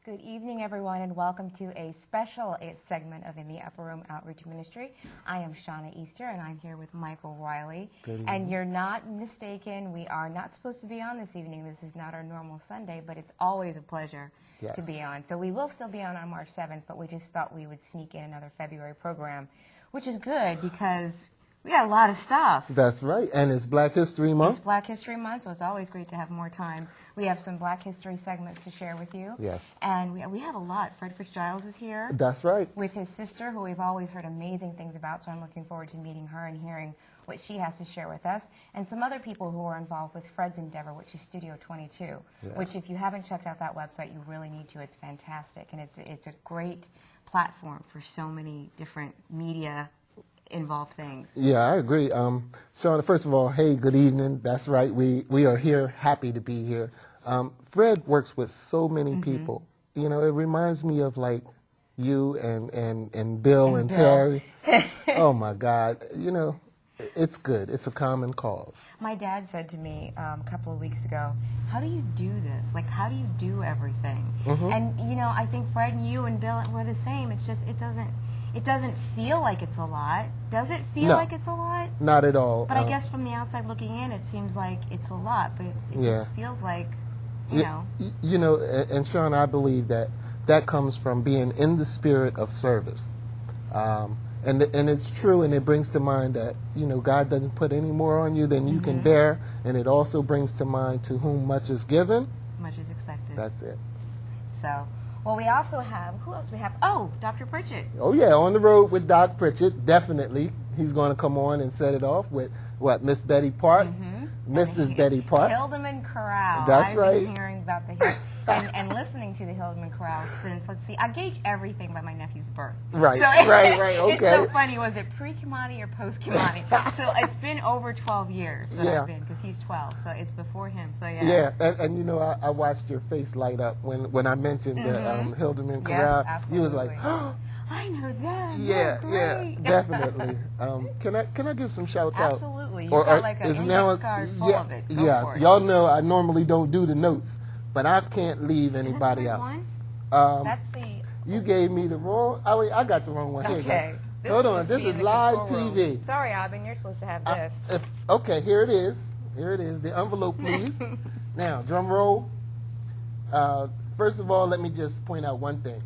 Good evening, everyone, and welcome to a special segment of In the Upper Room Outreach Ministry. I am Shaana Easter, and I'm here with Michael Riley. Good evening. And you're not mistaken, we are not supposed to be on this evening. This is not our normal Sunday, but it's always a pleasure to be on. So we will still be on March 7th, but we just thought we would sneak in another February program, which is good because we got a lot of stuff. That's right, and it's Black History Month. It's Black History Month, so it's always great to have more time. We have some Black History segments to share with you. Yes. And we have a lot. Fred Fitzgiles is here. That's right. With his sister, who we've always heard amazing things about, so I'm looking forward to meeting her and hearing what she has to share with us. And some other people who are involved with Fred's endeavor, which is Studio 22, which if you haven't checked out that website, you really need to. It's fantastic, and it's a great platform for so many different media involved things. Yeah, I agree. Shauna, first of all, hey, good evening. That's right. We are here, happy to be here. Fred works with so many people. You know, it reminds me of like you and Bill and Terry. Oh my God. You know, it's good. It's a common cause. My dad said to me a couple of weeks ago, how do you do this? Like, how do you do everything? And, you know, I think Fred and you and Bill were the same. It's just, it doesn't feel like it's a lot. Does it feel like it's a lot? Not at all. But I guess from the outside looking in, it seems like it's a lot. But it just feels like, you know. You know, and Sean, I believe that comes from being in the spirit of service. And it's true, and it brings to mind that, you know, God doesn't put any more on you than you can bear. And it also brings to mind, to whom much is given, much is expected. That's it. So. Well, we also have, who else do we have? Oh, Dr. Pritchett. Oh, yeah, on the road with Doc Pritchett, definitely. He's going to come on and set it off with, what, Miss Betty Park? Mrs. Betty Park. Hildeman Chorale. That's right. I've been hearing about the and listening to the Hildeman Chorale since, let's see, I gauge everything by my nephew's birth. Right, so right, okay. It's so funny. Was it pre-Kimani or post-Kimani? So it's been over 12 years that I've been, because he's 12, so it's before him. So yeah, and you know, I watched your face light up when I mentioned the Hildeman Chorale. Yes, absolutely. You was like, oh, I know that. Yeah, definitely. Can I give some shouts out? Absolutely. You've got like an index card full of it. Go for it. Y'all know I normally don't do the notes, but I can't leave anybody Is that the out. One? That's the. You gave me the wrong. I got the wrong one. Okay. Hold on. This is live TV. Sorry, Abin. You're supposed to have this. Okay, here it is. Here it is. The envelope, please. Now, drum roll. First of all, let me just point out one thing.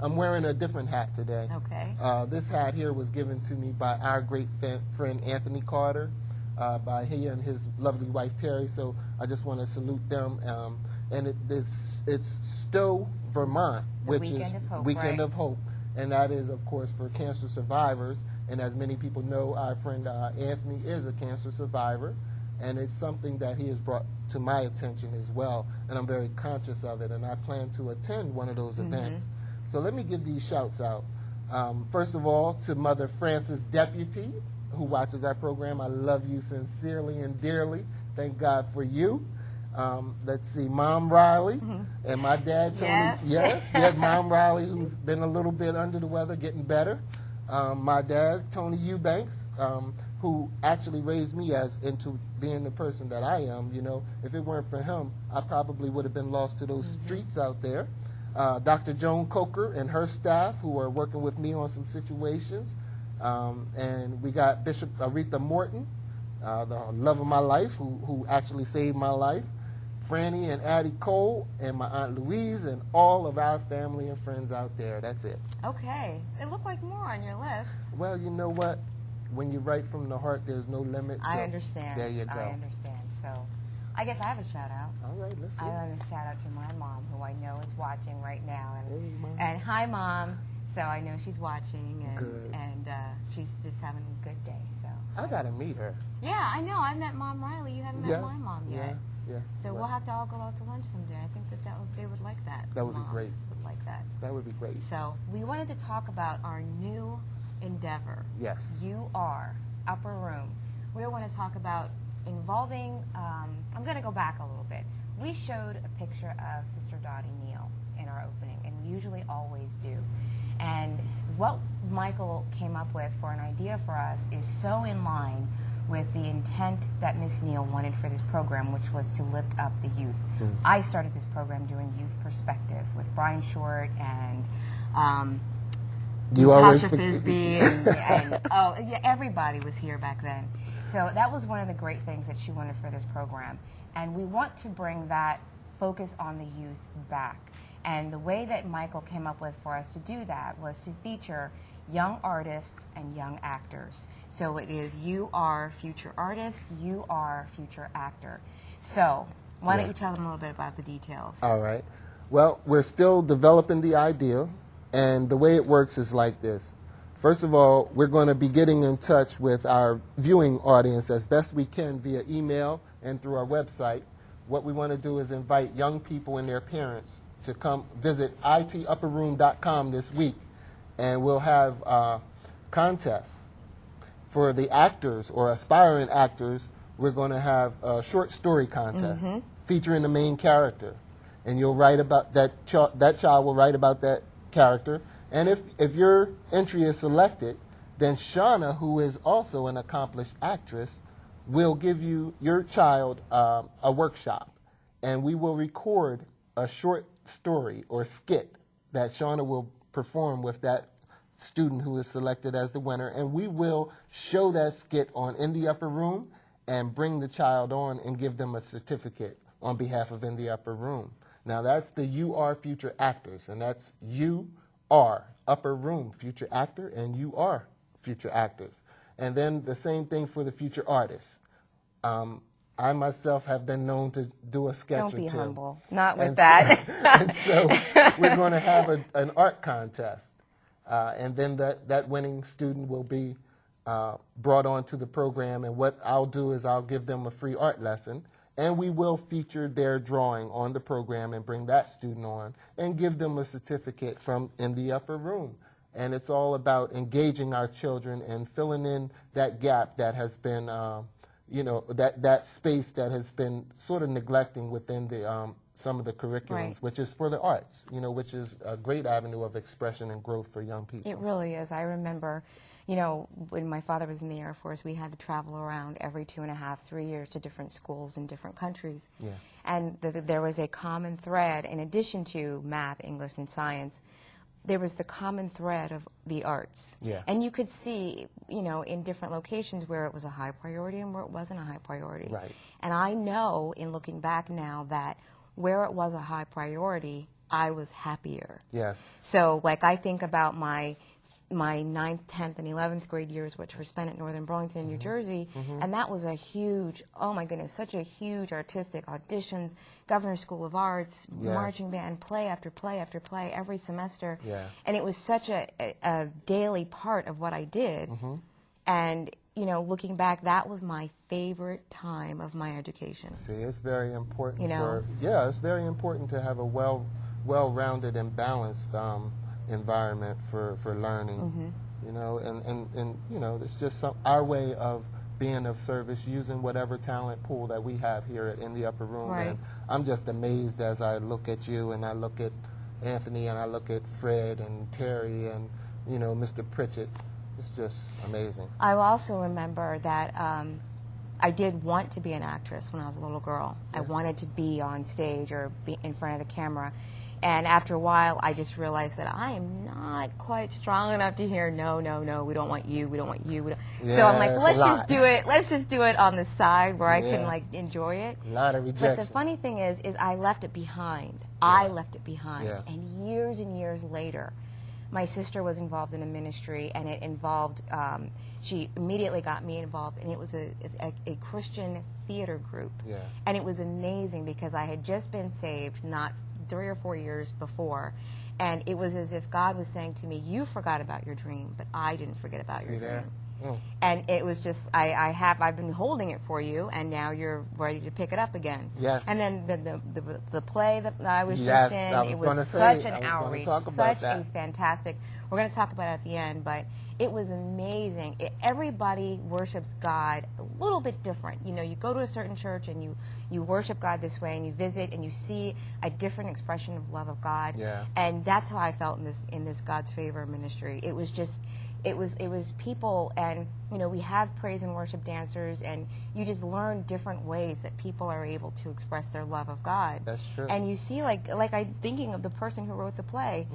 I'm wearing a different hat today. Okay. This hat here was given to me by our great friend Anthony Carter, by he and his lovely wife Terry. So I just want to salute them. And it's Stowe, Vermont, which is Weekend of Hope, and that is, of course, for cancer survivors. And as many people know, our friend Anthony is a cancer survivor, and it's something that he has brought to my attention as well. And I'm very conscious of it, and I plan to attend one of those events. So let me give these shouts out. First of all, to Mother Frances Deputy, who watches our program. I love you sincerely and dearly. Thank God for you. Let's see, Mom Riley and my dad, Tony. Yes, Mom Riley, who's been a little bit under the weather, getting better. My dad, Tony Eubanks, who actually raised me into being the person that I am. You know, if it weren't for him, I probably would have been lost to those streets out there. Dr. Joan Coker and her staff, who are working with me on some situations. And we got Bishop Aretha Morton, the love of my life, who actually saved my life. Franny and Addie Cole, and my Aunt Louise, and all of our family and friends out there. That's it. Okay. It looked like more on your list. Well, you know what? When you write from the heart, there's no limit. So I understand. There you go. I understand. So I guess I have a shout out. All right, let's see. I want to shout out to my mom, who I know is watching right now. And, hey, Mom. And hi, Mom. So I know she's watching, and Good. She's just having a good day. So I got to meet her. Yeah, I know. I met Mom Riley. You haven't met my mom yet. Yes. So we'll have to all go out to lunch someday. I think they would like that. That would be great. Would like that. That would be great. So we wanted to talk about our new endeavor. Yes. You are Upper Room. We want to talk about involving. I'm going to go back a little bit. We showed a picture of Sister Dottie Neal in our opening, and we usually always do. And what Michael came up with for an idea for us is so in line with the intent that Miss Neal wanted for this program, which was to lift up the youth. I started this program doing Youth Perspective with Brian Short and Natasha Fisby and oh yeah, everybody was here back then. So that was one of the great things that she wanted for this program, and we want to bring that focus on the youth back. And the way that Michael came up with for us to do that was to feature young artists and young actors. So it is you are future artist, you are future actor. So why don't you tell them a little bit about the details? All right. Well, we're still developing the idea, and the way it works is like this. First of all, we're going to be getting in touch with our viewing audience as best we can via email and through our website. What we want to do is invite young people and their parents to come visit itupperroom.com this week, and we'll have contests for the actors or aspiring actors. We're going to have a short story contest featuring the main character, and you'll write about that. That child will write about that character, and if your entry is selected, then Shaana, who is also an accomplished actress, will give you your child a workshop, and we will record a short story or skit that Shaana will perform with that student who is selected as the winner, and we will show that skit on In the Upper Room and bring the child on and give them a certificate on behalf of In the Upper Room. Now that's the You Are Future Actors, and that's You Are Upper Room Future Actor, and You Are Future Actors. And then the same thing for the future artists. I myself have been known to do a sketch or two. Don't be humble. Not with that. And so we're going to have an art contest. And then that winning student will be brought onto the program. And what I'll do is I'll give them a free art lesson. And we will feature their drawing on the program and bring that student on and give them a certificate from In the Upper Room. And it's all about engaging our children and filling in that gap that has been that space that has been sort of neglecting within the some of the curriculums, which is for the arts, which is a great avenue of expression and growth for young people. It really is. I remember, when my father was in the Air Force, we had to travel around every 2.5, 3 years to different schools in different countries. Yeah. And there was a common thread, in addition to math, English, and science, there was the common thread of the arts. Yeah. And you could see, in different locations where it was a high priority and where it wasn't a high priority. Right. And I know, in looking back now, that where it was a high priority, I was happier. Yes. So, I think about my 9th, 10th, and 11th grade years, which were spent at Northern Burlington, New Jersey, and that was a huge, oh my goodness, such a huge artistic auditions, Governor's School of Arts, marching band, play after play after play every semester. Yeah. And it was such a daily part of what I did. And, looking back, that was my favorite time of my education. See, it's very important it's very important to have a well-rounded and balanced environment for learning, and it's just our way of being of service, using whatever talent pool that we have here in the Upper Room. Right. And I'm just amazed as I look at you and I look at Anthony and I look at Fred and Terry and, Mr. Pritchett. It's just amazing. I also remember that I did want to be an actress when I was a little girl. Yeah. I wanted to be on stage or be in front of the camera. And after a while, I just realized that I am not quite strong enough to hear, no, we don't want you, we don't want you. Yeah, so I'm like, let's just do it on the side where I can, enjoy it. A lot of rejection. But the funny thing is I left it behind. Yeah. I left it behind. Yeah. And years later, my sister was involved in a ministry, and it involved, she immediately got me involved, and it was a Christian theater group. Yeah. And it was amazing because I had just been saved, not 3 or 4 years before, and it was as if God was saying to me, you forgot about your dream, but I didn't forget about your dream. And it was just, I've been holding it for you, and now you're ready to pick it up again. Yes. And then the play that I was just in, it was such an outreach, such a fantastic, we're going to talk about it at the end, but it was amazing. Everybody worships God a little bit different. You go to a certain church and you worship God this way, and you visit and you see a different expression of love of God. Yeah. And that's how I felt in this God's Favor ministry. It was just, it was people, and you know, we have praise and worship dancers, and you just learn different ways that people are able to express their love of God. That's true. And you see, like I'm thinking of the person who wrote the play.